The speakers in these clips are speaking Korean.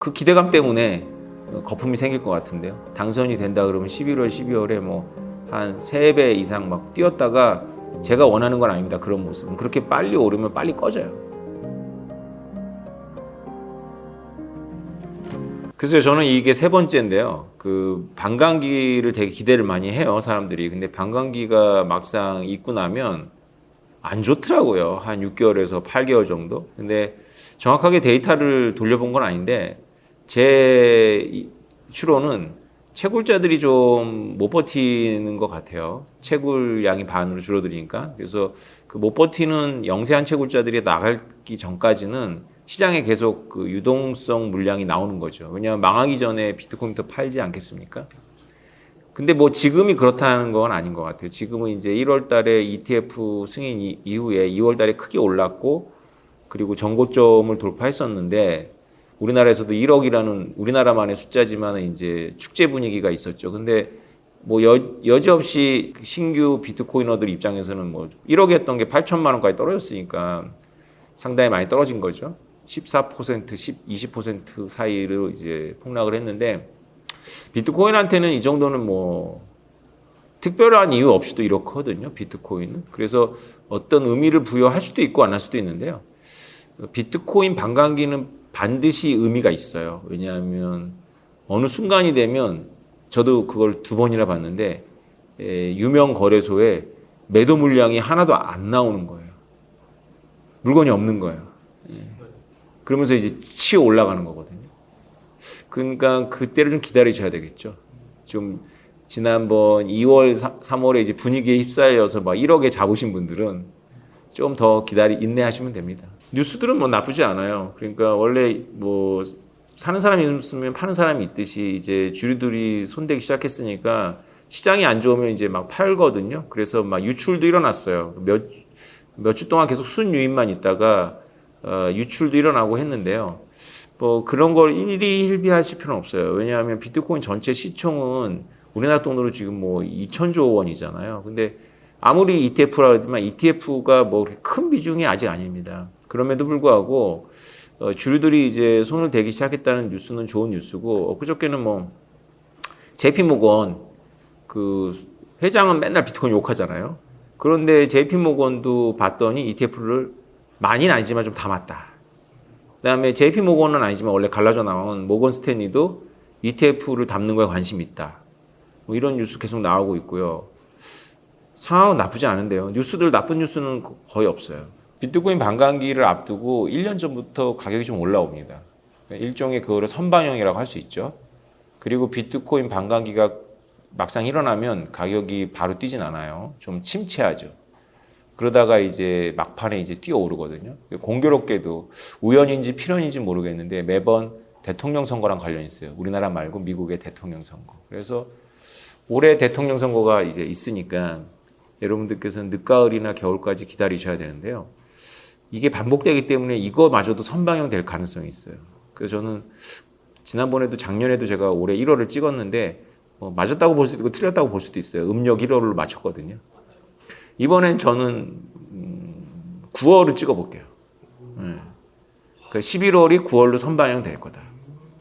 그 기대감 때문에 거품이 생길 것 같은데요. 당선이 된다 그러면 11월, 12월에 뭐 한 3배 이상 막 뛰었다가 제가 원하는 건 아닙니다. 그런 모습은. 그렇게 빨리 오르면 빨리 꺼져요. 그래서 저는 이게 3번째인데요. 그 반감기를 되게 기대를 많이 해요, 사람들이. 근데 반감기가 막상 있고 나면 안 좋더라고요. 한 6개월에서 8개월 정도. 근데 정확하게 데이터를 돌려본 건 아닌데 제 추론은 채굴자들이 좀 못 버티는 것 같아요. 채굴 양이 반으로 줄어드니까. 그래서 그 못 버티는 영세한 채굴자들이 나가기 전까지는 시장에 계속 그 유동성 물량이 나오는 거죠. 왜냐하면 망하기 전에 비트코인부터 팔지 않겠습니까? 근데 뭐 지금이 그렇다는 건 아닌 것 같아요. 지금은 이제 1월 달에 ETF 승인 이후에 2월 달에 크게 올랐고 그리고 전고점을 돌파했었는데 우리나라에서도 1억이라는 우리나라만의 숫자지만 이제 축제 분위기가 있었죠. 근데 뭐 여지없이 신규 비트코이너들 입장에서는 뭐 1억 했던 게 8천만 원까지 떨어졌으니까 상당히 많이 떨어진 거죠. 14%, 20% 사이로 이제 폭락을 했는데 비트코인한테는 이 정도는 뭐 특별한 이유 없이도 이렇거든요. 비트코인은. 그래서 어떤 의미를 부여할 수도 있고 안 할 수도 있는데요. 비트코인 반감기는 반드시 의미가 있어요. 왜냐하면 어느 순간이 되면 저도 그걸 2번이나 봤는데 유명 거래소에 매도 물량이 하나도 안 나오는 거예요. 물건이 없는 거예요. 그러면서 이제 치어 올라가는 거거든요. 그러니까 그때를 좀 기다리셔야 되겠죠. 좀 지난번 2월, 3월에 이제 분위기에 휩싸여서 막 1억에 잡으신 분들은 좀 더 인내하시면 됩니다. 뉴스들은 뭐 나쁘지 않아요. 그러니까 원래 뭐 사는 사람이 있으면 파는 사람이 있듯이 이제 주류들이 손대기 시작했으니까 시장이 안 좋으면 이제 막 팔거든요. 그래서 막 유출도 일어났어요. 몇 주 동안 계속 순유입만 있다가 유출도 일어나고 했는데요. 뭐 그런 걸 일일이 hil비하실 필요는 없어요. 왜냐하면 비트코인 전체 시총은 우리나라 돈으로 지금 뭐 2천조 원이잖아요. 근데 아무리 ETF라 하지만 ETF가 뭐 큰 비중이 아직 아닙니다. 그럼에도 불구하고 주류들이 이제 손을 대기 시작했다는 뉴스는 좋은 뉴스고 그저께는 뭐 JP모건 그 회장은 맨날 비트코인 욕하잖아요. 그런데 JP모건도 봤더니 ETF를 많이는 아니지만 좀 담았다. 그다음에 JP모건은 아니지만 원래 갈라져 나온 모건 스탠리도 ETF를 담는 거에 관심이 있다. 뭐 이런 뉴스 계속 나오고 있고요. 상황은 나쁘지 않은데요. 나쁜 뉴스는 거의 없어요. 비트코인 반감기를 앞두고 1년 전부터 가격이 좀 올라옵니다. 일종의 그거를 선반영이라고 할 수 있죠. 그리고 비트코인 반감기가 막상 일어나면 가격이 바로 뛰진 않아요. 좀 침체하죠. 그러다가 이제 막판에 이제 뛰어오르거든요. 공교롭게도 우연인지 필연인지 모르겠는데 매번 대통령 선거랑 관련이 있어요. 우리나라 말고 미국의 대통령 선거. 그래서 올해 대통령 선거가 이제 있으니까 여러분들께서는 늦가을이나 겨울까지 기다리셔야 되는데요. 이게 반복되기 때문에 이거마저도 선방영 될 가능성이 있어요. 그래서 저는 지난번에도 작년에도 제가 올해 1월을 찍었는데 맞았다고 볼 수도 있고 틀렸다고 볼 수도 있어요. 음력 1월로 맞췄거든요. 이번엔 저는 9월을 찍어볼게요. 그러니까 11월이 9월로 선방영 될 거다.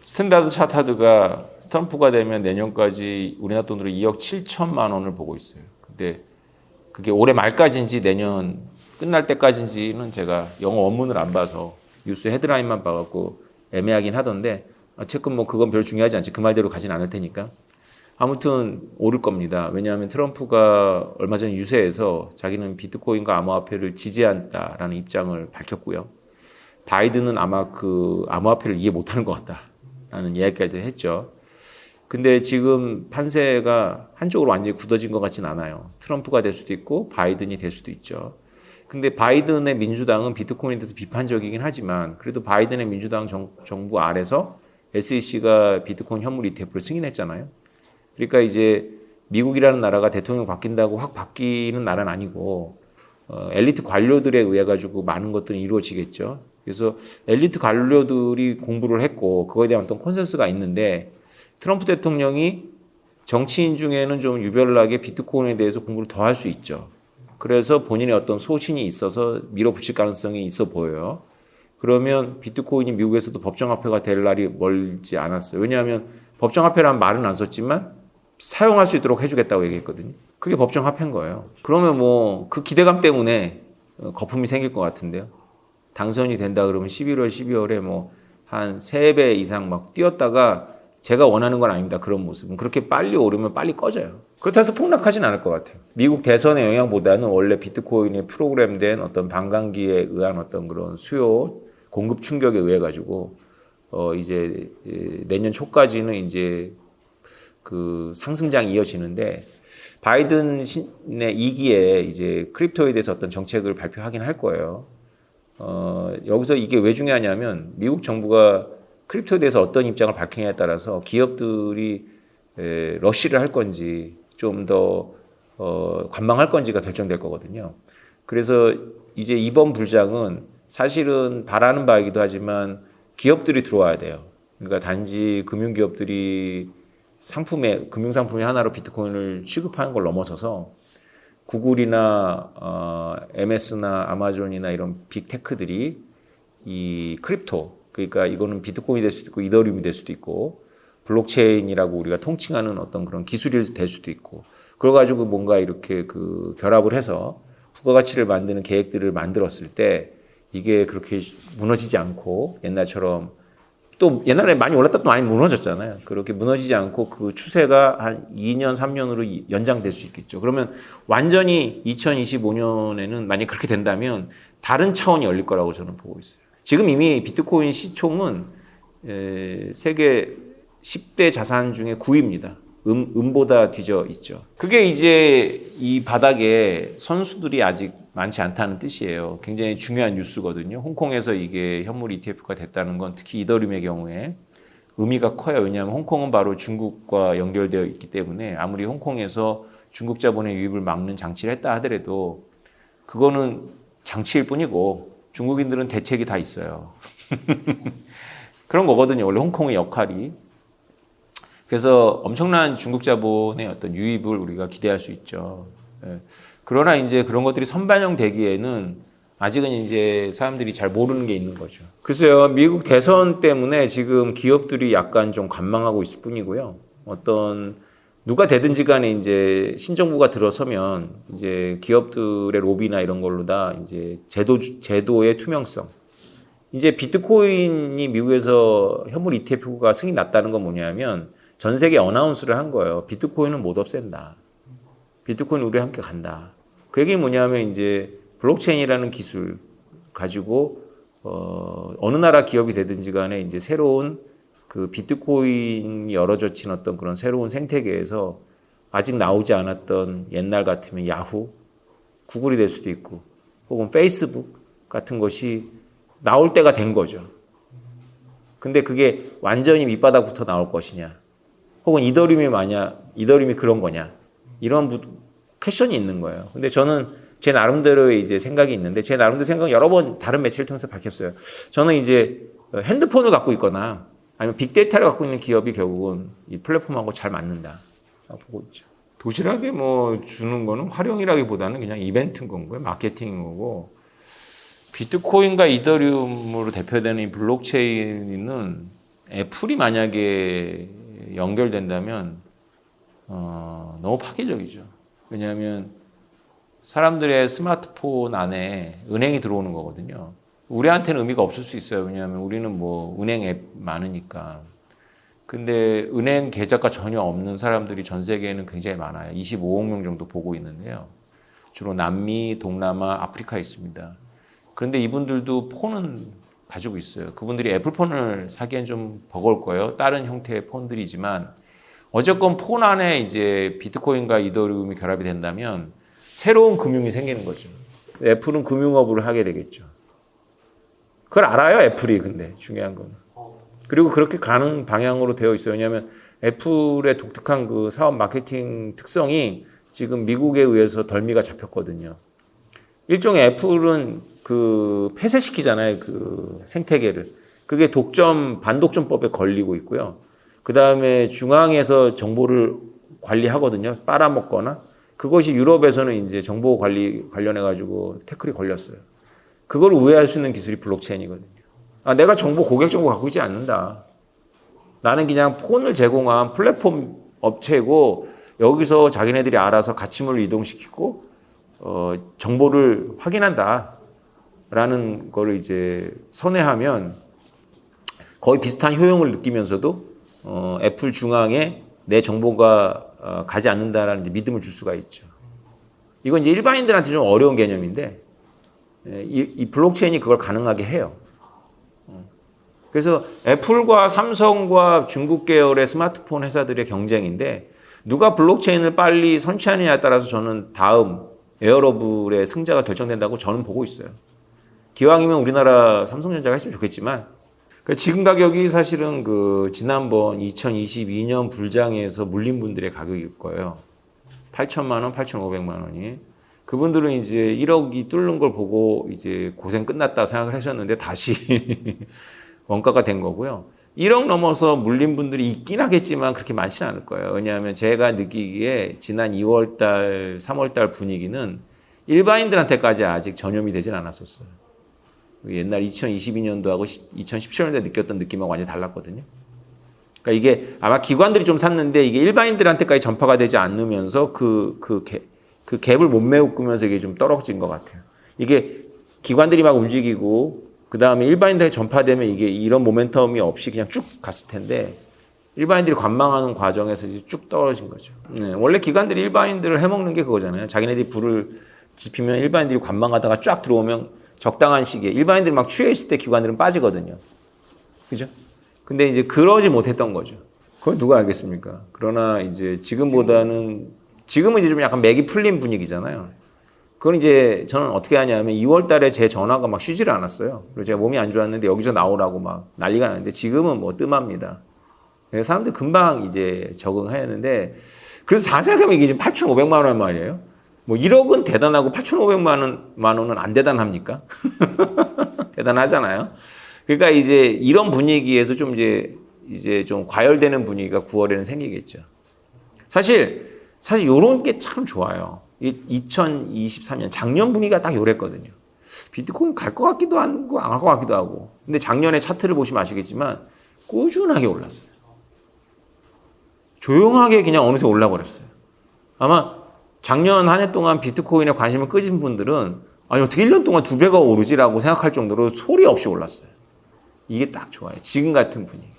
스탠다드 차타드가 트럼프가 되면 내년까지 우리나라 돈으로 2억 7천만 원을 보고 있어요. 근데 그게 올해 말까지인지 내년 끝날 때까지인지는 제가 영어 원문을 안 봐서 뉴스 헤드라인만 봐갖고 애매하긴 하던데 어쨌건 뭐 그건 별 중요하지 않지. 그 말대로 가진 않을 테니까. 아무튼 오를 겁니다. 왜냐하면 트럼프가 얼마 전 유세에서 자기는 비트코인과 암호화폐를 지지한다라는 입장을 밝혔고요. 바이든은 아마 그 암호화폐를 이해 못하는 것 같다라는 이야기까지 했죠. 근데 지금 판세가 한쪽으로 완전히 굳어진 것 같진 않아요. 트럼프가 될 수도 있고 바이든이 될 수도 있죠. 근데 바이든의 민주당은 비트코인에 대해서 비판적이긴 하지만 그래도 바이든의 민주당 정부 아래서 SEC가 비트코인 현물 ETF를 승인했잖아요. 그러니까 이제 미국이라는 나라가 대통령 바뀐다고 확 바뀌는 나라는 아니고 엘리트 관료들에 의해 가지고 많은 것들이 이루어지겠죠. 그래서 엘리트 관료들이 공부를 했고 그거에 대한 어떤 콘센서스가 있는데 트럼프 대통령이 정치인 중에는 좀 유별나게 비트코인에 대해서 공부를 더 할 수 있죠. 그래서 본인의 어떤 소신이 있어서 밀어붙일 가능성이 있어 보여요. 그러면 비트코인이 미국에서도 법정화폐가 될 날이 멀지 않았어요. 왜냐하면 법정화폐라는 말은 안 썼지만 사용할 수 있도록 해주겠다고 얘기했거든요. 그게 법정화폐인 거예요. 그러면 뭐 그 기대감 때문에 거품이 생길 것 같은데요. 당선이 된다 그러면 11월, 12월에 뭐 한 3배 이상 막 뛰었다가 제가 원하는 건 아닙니다. 그런 모습은. 그렇게 빨리 오르면 빨리 꺼져요. 그렇다고 해서 폭락하진 않을 것 같아요. 미국 대선의 영향보다는 원래 비트코인이 프로그램된 어떤 반감기에 의한 어떤 그런 수요, 공급 충격에 의해 가지고 이제 내년 초까지는 이제 그 상승장이 이어지는데 바이든의 2기에 이제 크립토에 대해서 어떤 정책을 발표하긴 할 거예요. 여기서 이게 왜 중요하냐면 미국 정부가 크립토에 대해서 어떤 입장을 밝히냐에 따라서 기업들이 러쉬를 할 건지 좀 더 관망할 건지가 결정될 거거든요. 그래서 이제 이번 불장은 사실은 바라는 바이기도 하지만 기업들이 들어와야 돼요. 그러니까 단지 금융기업들이 금융상품의 하나로 비트코인을 취급하는 걸 넘어서서 구글이나 MS나 아마존이나 이런 빅테크들이 이 크립토, 그러니까 이거는 비트코인이 될 수도 있고 이더리움이 될 수도 있고 블록체인이라고 우리가 통칭하는 어떤 그런 기술이 될 수도 있고 그래가지고 뭔가 이렇게 그 결합을 해서 부가가치를 만드는 계획들을 만들었을 때 이게 그렇게 무너지지 않고 옛날처럼 또 옛날에 많이 올랐다 또 많이 무너졌잖아요. 그렇게 무너지지 않고 그 추세가 한 2년, 3년으로 연장될 수 있겠죠. 그러면 완전히 2025년에는 만약 그렇게 된다면 다른 차원이 열릴 거라고 저는 보고 있어요. 지금 이미 비트코인 시총은 세계 10대 자산 중에 9위입니다. 음보다 뒤져 있죠. 그게 이제 이 바닥에 선수들이 아직 많지 않다는 뜻이에요. 굉장히 중요한 뉴스거든요. 홍콩에서 이게 현물 ETF가 됐다는 건 특히 이더리움의 경우에 의미가 커요. 왜냐하면 홍콩은 바로 중국과 연결되어 있기 때문에 아무리 홍콩에서 중국 자본의 유입을 막는 장치를 했다 하더라도 그거는 장치일 뿐이고 중국인들은 대책이 다 있어요. 그런 거거든요. 원래 홍콩의 역할이. 그래서 엄청난 중국 자본의 어떤 유입을 우리가 기대할 수 있죠. 그러나 이제 그런 것들이 선반영되기에는 아직은 이제 사람들이 잘 모르는 게 있는 거죠. 글쎄요, 미국 대선 때문에 지금 기업들이 약간 좀 관망하고 있을 뿐이고요. 누가 되든지 간에 이제 신정부가 들어서면 이제 기업들의 로비나 이런 걸로 다 이제 제도의 투명성. 이제 비트코인이 미국에서 현물 ETF가 승인 났다는 건 뭐냐면 전 세계에 어나운스를 한 거예요. 비트코인은 못 없앤다. 비트코인 우리 함께 간다. 그 얘기는 뭐냐면 이제 블록체인이라는 기술 가지고 어느 나라 기업이 되든지 간에 이제 새로운 그 비트코인이 열어젖힌 어떤 그런 새로운 생태계에서 아직 나오지 않았던 옛날 같으면 야후, 구글이 될 수도 있고 혹은 페이스북 같은 것이 나올 때가 된 거죠. 근데 그게 완전히 밑바닥부터 나올 것이냐 혹은 이더리움이 그런 거냐 이런 퀘션이 있는 거예요. 근데 저는 제 나름대로의 이제 생각이 있는데 제 나름대로 생각은 여러 번 다른 매체를 통해서 밝혔어요. 저는 이제 핸드폰을 갖고 있거나 아니면 빅데이터를 갖고 있는 기업이 결국은 이 플랫폼하고 잘 맞는다 보고 있죠. 도시락에 뭐 주는 거는 활용이라기보다는 그냥 이벤트인 거고요. 마케팅인 거고 비트코인과 이더리움으로 대표되는 이 블록체인은 애플이 만약에 연결된다면 너무 파괴적이죠. 왜냐하면 사람들의 스마트폰 안에 은행이 들어오는 거거든요. 우리한테는 의미가 없을 수 있어요. 왜냐하면 우리는 뭐 은행 앱 많으니까. 근데 은행 계좌가 전혀 없는 사람들이 전 세계에는 굉장히 많아요. 25억 명 정도 보고 있는데요. 주로 남미, 동남아, 아프리카에 있습니다. 그런데 이분들도 폰은 가지고 있어요. 그분들이 애플폰을 사기엔 좀 버거울 거예요. 다른 형태의 폰들이지만 어쨌건 폰 안에 이제 비트코인과 이더리움이 결합이 된다면 새로운 금융이 생기는 거죠. 애플은 금융업을 하게 되겠죠. 그걸 알아요, 애플이. 근데 중요한 건. 그리고 그렇게 가는 방향으로 되어 있어요. 왜냐하면 애플의 독특한 그 사업 마케팅 특성이 지금 미국에 의해서 덜미가 잡혔거든요. 일종의 애플은 그 폐쇄시키잖아요. 그 생태계를. 그게 반독점법에 걸리고 있고요. 그 다음에 중앙에서 정보를 관리하거든요. 빨아먹거나. 그것이 유럽에서는 이제 정보 관리 관련해가지고 태클이 걸렸어요. 그걸 우회할 수 있는 기술이 블록체인이거든요. 내가 고객 정보 갖고 있지 않는다. 나는 그냥 폰을 제공한 플랫폼 업체고 여기서 자기네들이 알아서 가치물을 이동시키고 정보를 확인한다. 라는 거를 이제 선회하면 거의 비슷한 효용을 느끼면서도 애플 중앙에 내 정보가 가지 않는다라는 믿음을 줄 수가 있죠. 이건 이제 일반인들한테 좀 어려운 개념인데 이 블록체인이 그걸 가능하게 해요. 그래서 애플과 삼성과 중국 계열의 스마트폰 회사들의 경쟁인데 누가 블록체인을 빨리 선취하느냐에 따라서 저는 다음 웨어러블의 승자가 결정된다고 저는 보고 있어요. 기왕이면 우리나라 삼성전자가 했으면 좋겠지만 지금 가격이 사실은 지난번 2022년 불장에서 물린 분들의 가격일 거예요. 8천만 원, 8,500만 원이. 그분들은 이제 1억이 뚫는 걸 보고 이제 고생 끝났다 생각을 하셨는데 다시 원가가 된 거고요. 1억 넘어서 물린 분들이 있긴 하겠지만 그렇게 많지는 않을 거예요. 왜냐하면 제가 느끼기에 지난 2월달, 3월달 분위기는 일반인들한테까지 아직 전염이 되진 않았었어요. 옛날 2022년도하고 2017년도에 느꼈던 느낌하고 완전히 달랐거든요. 그러니까 이게 아마 기관들이 좀 샀는데 이게 일반인들한테까지 전파가 되지 않으면서 그 갭을 못 메우면서 이게 좀 떨어진 것 같아요. 이게 기관들이 막 움직이고 그 다음에 일반인들에게 전파되면 이게 이런 모멘텀이 없이 그냥 쭉 갔을 텐데 일반인들이 관망하는 과정에서 이제 쭉 떨어진 거죠. 원래 기관들이 일반인들을 해먹는 게 그거잖아요. 자기네들이 불을 지피면 일반인들이 관망하다가 쫙 들어오면 적당한 시기에 일반인들이 막 취해 있을 때 기관들은 빠지거든요. 그죠? 근데 이제 그러지 못했던 거죠. 그걸 누가 알겠습니까? 그러나 이제 지금은 이제 좀 약간 맥이 풀린 분위기잖아요. 그건 이제 저는 어떻게 하냐면 2월 달에 제 전화가 막 쉬지를 않았어요. 그리고 제가 몸이 안 좋았는데 여기서 나오라고 막 난리가 나는데 지금은 뭐 뜸합니다. 그래서 사람들 금방 이제 적응하였는데 그래도 자세히 하면 이게 지금 8,500만 원 말이에요. 뭐 1억은 대단하고 8,500만 원은 안 대단합니까? 대단하잖아요. 그러니까 이제 이런 분위기에서 좀 이제 좀 과열되는 분위기가 9월에는 생기겠죠. 사실 이런 게 참 좋아요. 2023년 작년 분위기가 딱 요랬거든요. 비트코인 갈 것 같기도 하고 안 갈 것 같기도 하고. 근데 작년에 차트를 보시면 아시겠지만 꾸준하게 올랐어요. 조용하게 그냥 어느새 올라버렸어요. 아마 작년 한 해 동안 비트코인에 관심을 끄신 분들은 아니 어떻게 1년 동안 2배가 오르지라고 생각할 정도로 소리 없이 올랐어요. 이게 딱 좋아요. 지금 같은 분위기.